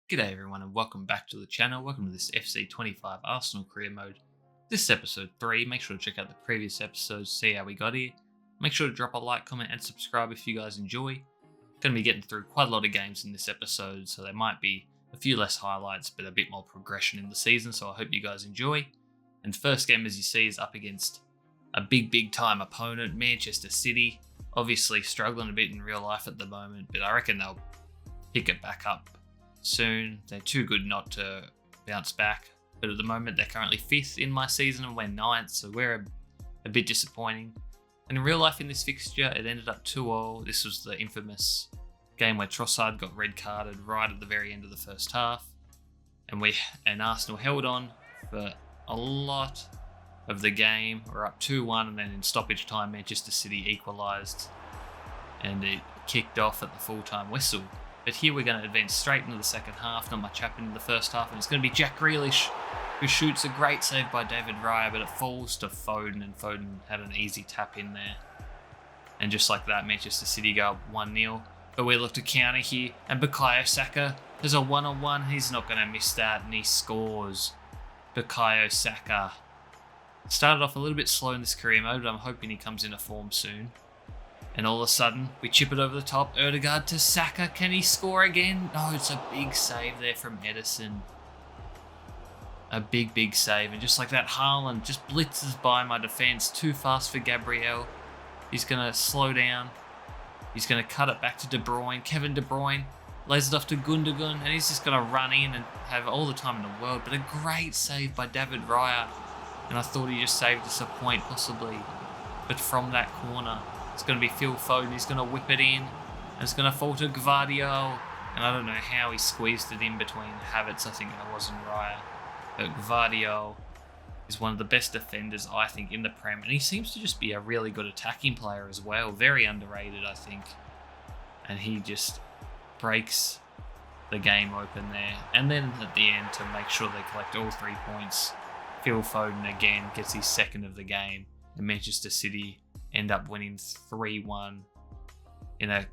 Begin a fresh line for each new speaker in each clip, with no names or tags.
G'day everyone and welcome back to the channel. Welcome to this FC25 Arsenal career mode. This is episode 3. Make sure to check out the previous episodes, see how we got here. Make sure to drop a like, comment and subscribe if you guys enjoy. Going to be getting through quite a lot of games in this episode, so there might be a few less highlights but a bit more progression in the season, so I hope you guys enjoy. And first game, as you see, is up against a big time opponent, Manchester City. Obviously struggling a bit in real life at the moment, but I reckon they'll pick it back up soon. They're too good not to bounce back, but at the moment they're currently 5th in my season and we're 9th, so we're a bit disappointing. And in real life in this fixture, it ended up 2-0. This was the infamous game where Trossard got red carded right at the very end of the first half, and Arsenal held on for a lot of the game. We're up 2-1, and then in stoppage time Manchester City equalised and it kicked off at the full-time whistle. But here we're going to advance straight into the second half. Not much happened in the first half, and it's going to be Jack Grealish who shoots a great save by David Raya, but it falls to Foden, and Foden had an easy tap in there. And just like that, Manchester City go up 1-0. But we look to counter here, and Bukayo Saka, there's a one-on-one. He's not going to miss that, and he scores. Bukayo Saka. Started off a little bit slow in this career mode, but I'm hoping he comes into form soon. And all of a sudden, we chip it over the top. Odegaard to Saka. Can he score again? No, it's a big save there from Edison. A big save. And just like that, Haaland just blitzes by my defence. Too fast for Gabriel. He's going to slow down. He's going to cut it back to De Bruyne. Kevin De Bruyne lays it off to Gundogan. And he's just going to run in and have all the time in the world. But a great save by David Raya. And I thought he just saved us a point, possibly. But from that corner, it's going to be Phil Foden. He's going to whip it in. And it's going to fall to Gvardiol. And I don't know how he squeezed it in between Havertz. I think that wasn't Raya. But Gvardiol is one of the best defenders, I think, in the Prem. And he seems to just be a really good attacking player as well. Very underrated, I think. And he just breaks the game open there. And then at the end, to make sure they collect all 3 points, Phil Foden again gets his second of the game. And Manchester City end up winning 3-1 in a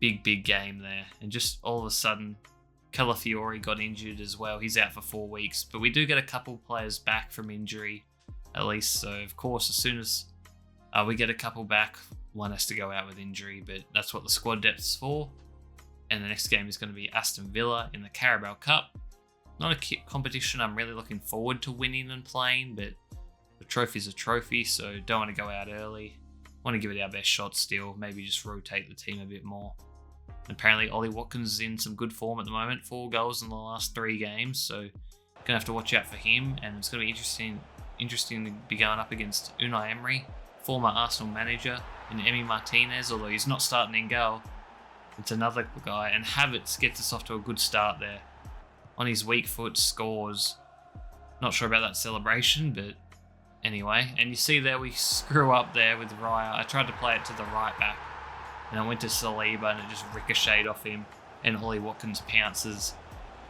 big game there. And just all of a sudden, Calafiori got injured as well. He's out for 4 weeks, but we do get a couple players back from injury at least. So of course, as soon as we get a couple back, one has to go out with injury, but that's what the squad depth's for. And the next game is going to be Aston Villa in the Carabao Cup. Not a competition I'm really looking forward to winning and playing, but the trophy's a trophy, so don't want to go out early. Want to give it our best shot still. Maybe just rotate the team a bit more. Apparently, Ollie Watkins is in some good form at the moment. 4 goals in the last 3 games, so going to have to watch out for him. And it's going to be interesting to be going up against Unai Emery, former Arsenal manager, and Emi Martinez, although he's not starting in goal. It's another guy, and Havertz gets us off to a good start there. On his weak foot, scores. Not sure about that celebration, but anyway. And you see there, we screw up there with Raya. I tried to play it to the right back, and I went to Saliba, and it just ricocheted off him, and Ollie Watkins pounces.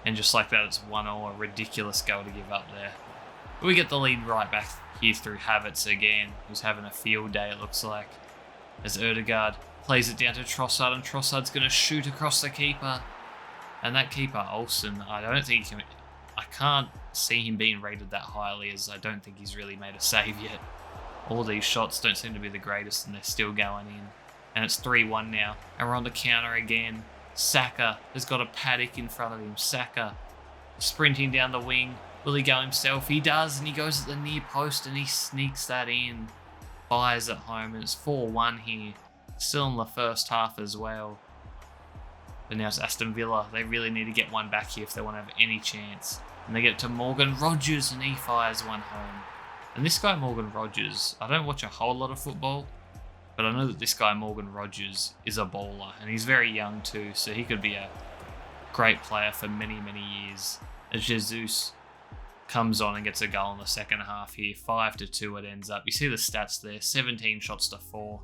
And just like that, it's 1-0, a ridiculous goal to give up there. But we get the lead right back here through Havertz again, who's having a field day, it looks like, as Odegaard plays it down to Trossard, and Trossard's going to shoot across the keeper. And that keeper, Olsen, I can't see him being rated that highly, as I don't think he's really made a save yet. All these shots don't seem to be the greatest, and they're still going in. And it's 3-1 now, and we're on the counter again. Saka has got a paddock in front of him. Saka sprinting down the wing. Will he go himself? He does, and he goes at the near post, and he sneaks that in. Fires at home, and it's 4-1 here. Still in the first half as well. But now it's Aston Villa. They really need to get one back here if they want to have any chance. And they get it to Morgan Rogers, and he fires one home. And this guy, Morgan Rogers, I don't watch a whole lot of football, but I know that this guy, Morgan Rogers, is a baller. And he's very young too, so he could be a great player for many years. As Jesus comes on and gets a goal in the second half here. 5-2 it ends up. You see the stats there, 17 shots to 4.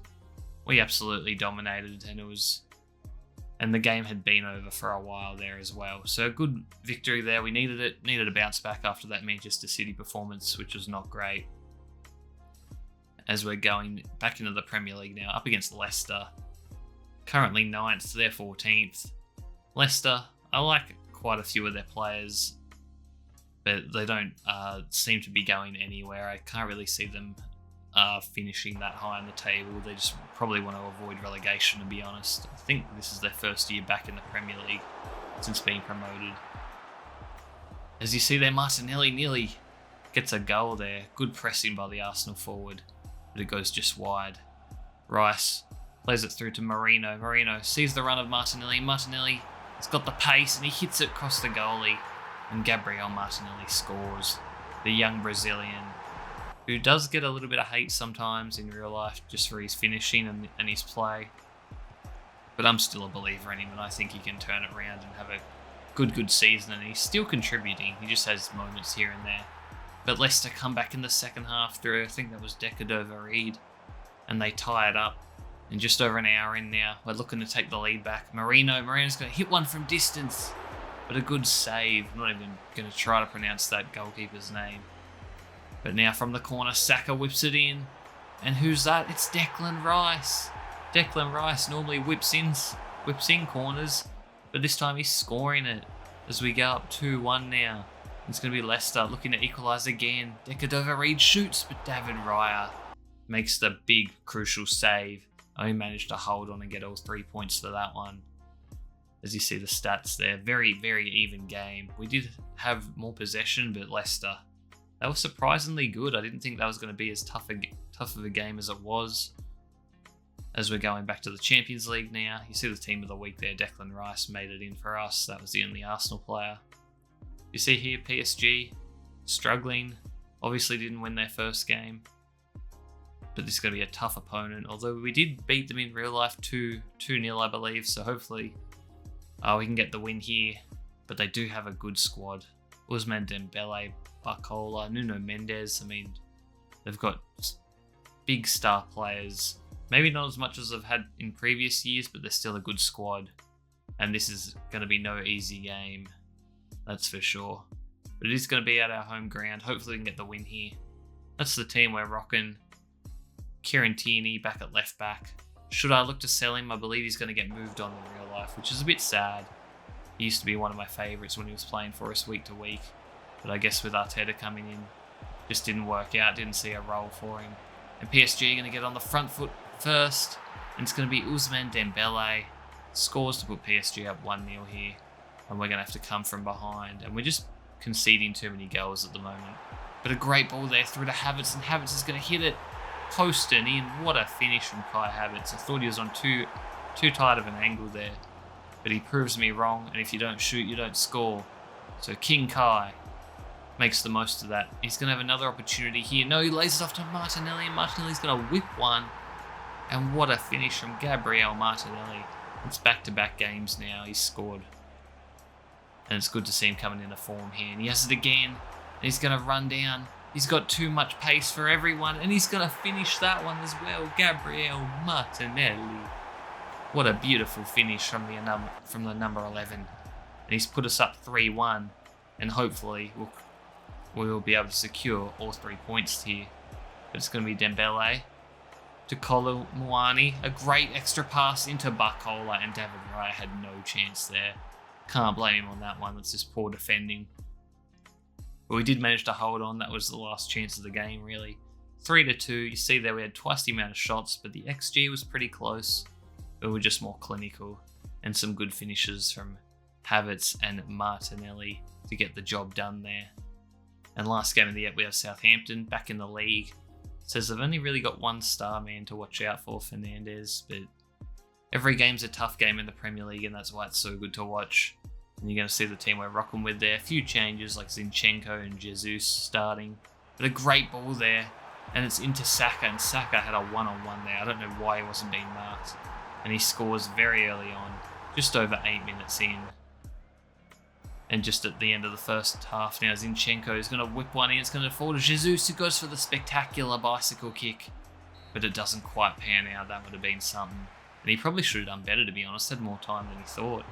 We absolutely dominated, and the game had been over for a while there as well. So a good victory there. We needed it. Needed a bounce back after that Manchester City performance, which was not great. As we're going back into the Premier League now, up against Leicester. Currently 9th, they're 14th. Leicester, I like quite a few of their players, but they don't seem to be going anywhere. I can't really see them finishing that high on the table. They just probably want to avoid relegation, to be honest. I think this is their first year back in the Premier League since being promoted. As you see there, Martinelli nearly gets a goal there. Good pressing by the Arsenal forward, but it goes just wide. Rice plays it through to Marino. Marino sees the run of Martinelli. Martinelli has got the pace and he hits it across the goalie. And Gabriel Martinelli scores. The young Brazilian, who does get a little bit of hate sometimes in real life just for his finishing and his play. But I'm still a believer in him, and I think he can turn it around and have a good season, and he's still contributing. He just has moments here and there. But Leicester come back in the second half through, I think that was Decadova-Reid, and they tie it up. And just over an hour in now, we're looking to take the lead back. Marino's going to hit one from distance, but a good save. I'm not even going to try to pronounce that goalkeeper's name. But now from the corner, Saka whips it in. And who's that? It's Declan Rice. Declan Rice normally whips in corners, but this time he's scoring it as we go up 2-1 now. It's going to be Leicester looking to equalise again. Decadova-Reid shoots, but David Raya makes the big crucial save. Only managed to hold on and get all 3 points for that one. As you see the stats there, very even game. We did have more possession, but Leicester, that was surprisingly good. I didn't think that was going to be as tough of a game as it was. As we're going back to the Champions League now, you see the team of the week there. Declan Rice made it in for us. That was the only Arsenal player. You see here PSG struggling. Obviously didn't win their first game, but this is going to be a tough opponent. Although we did beat them in real life 2-0, I believe. So hopefully we can get the win here. But they do have a good squad. Ousmane Dembele, Barcola, Nuno Mendes. I mean, they've got big star players. Maybe not as much as they've had in previous years, but they're still a good squad. And this is going to be no easy game, that's for sure. But it is going to be at our home ground. Hopefully we can get the win here. That's the team we're rocking. Kieran Tierney back at left back. Should I look to sell him? I believe he's going to get moved on in real life, which is a bit sad. He used to be one of my favourites when he was playing for us week to week. But I guess with Arteta coming in, just didn't work out. Didn't see a role for him. And PSG are going to get on the front foot first, and it's going to be Ousmane Dembele. Scores to put PSG up 1-0 here, and we're going to have to come from behind, and we're just conceding too many goals at the moment. But a great ball there through to Havertz, and Havertz is going to hit it post and in. What a finish from Kai Havertz. I thought he was on too tight of an angle there, but he proves me wrong, and if you don't shoot, you don't score. So King Kai makes the most of that. He's going to have another opportunity here. No, he lays it off to Martinelli, and Martinelli's going to whip one. And what a finish from Gabriel Martinelli. It's back-to-back games now. He's scored. And it's good to see him coming into form here. And he has it again. And he's going to run down. He's got too much pace for everyone. And he's going to finish that one as well. Gabriel Martinelli. What a beautiful finish from the number 11. And he's put us up 3-1. And hopefully we'll be able to secure all 3 points here. But it's going to be Dembele to Kolo Muani. A great extra pass into Barcola, and David Raya had no chance there. Can't blame him on that one. That's just poor defending. But we did manage to hold on. That was the last chance of the game, really. 3-2. You see there we had twice the amount of shots, but the XG was pretty close. We were just more clinical, and some good finishes from Havertz and Martinelli to get the job done there. And last game of the Ep, we have Southampton back in the league. Says they've only really got one star man to watch out for, Fernandes, but every game's a tough game in the Premier League, and that's why it's so good to watch. And you're going to see the team we're rocking with there. A few changes like Zinchenko and Jesus starting, but a great ball there, and it's into Saka, and Saka had a one-on-one there. I don't know why he wasn't being marked, and he scores very early on, just over 8 minutes in. And just at the end of the first half now, Zinchenko is going to whip one in. It's going to fall to Jesus, who goes for the spectacular bicycle kick. But it doesn't quite pan out. That would have been something. And he probably should have done better, to be honest. Had more time than he thought.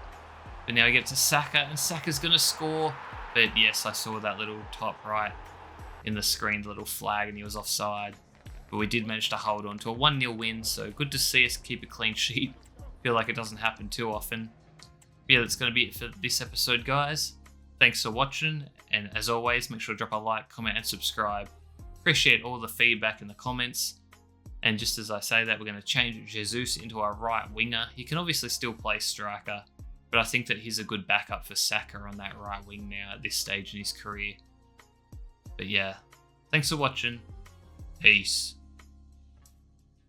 But now we get to Saka, and Saka's going to score. But yes, I saw that little top right in the screen, the little flag, and he was offside. But we did manage to hold on to a 1-0 win, so good to see us keep a clean sheet. Feel like it doesn't happen too often. yeah, that's going to be it for this episode, guys. Thanks for watching, and as always, make sure to drop a like, comment, and subscribe. Appreciate all the feedback in the comments. And just as I say that, we're going to change Jesus into our right winger. He can obviously still play striker, but I think that he's a good backup for Saka on that right wing now at this stage in his career. But yeah, thanks for watching. Peace.